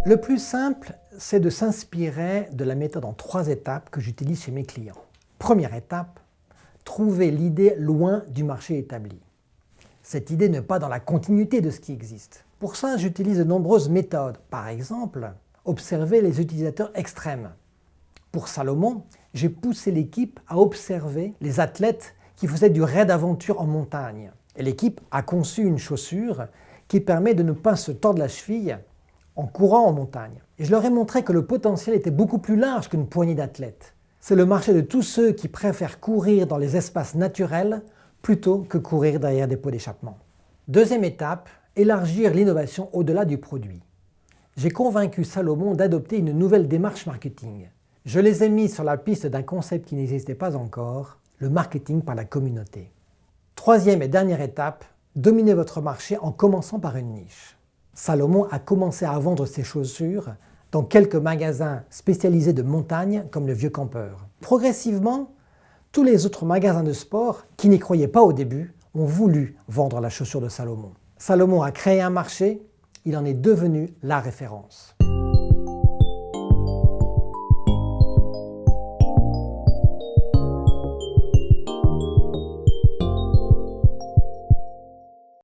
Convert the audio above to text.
Le plus simple, c'est de s'inspirer de la méthode en 3 étapes que j'utilise chez mes clients. Première étape, trouver l'idée loin du marché établi. Cette idée n'est pas dans la continuité de ce qui existe. Pour ça, j'utilise de nombreuses méthodes. Par exemple, observer les utilisateurs extrêmes. Pour Salomon, j'ai poussé l'équipe à observer les athlètes qui faisaient du raid aventure en montagne. Et l'équipe a conçu une chaussure qui permet de ne pas se tordre la cheville en courant en montagne. Et je leur ai montré que le potentiel était beaucoup plus large qu'une poignée d'athlètes. C'est le marché de tous ceux qui préfèrent courir dans les espaces naturels plutôt que courir derrière des pots d'échappement. Deuxième étape, élargir l'innovation au-delà du produit. J'ai convaincu Salomon d'adopter une nouvelle démarche marketing. Je les ai mis sur la piste d'un concept qui n'existait pas encore, le marketing par la communauté. Troisième et dernière étape, dominer votre marché en commençant par une niche. Salomon a commencé à vendre ses chaussures dans quelques magasins spécialisés de montagne comme le Vieux Campeur. Progressivement, tous les autres magasins de sport qui n'y croyaient pas au début ont voulu vendre la chaussure de Salomon. Salomon a créé un marché, il en est devenu la référence.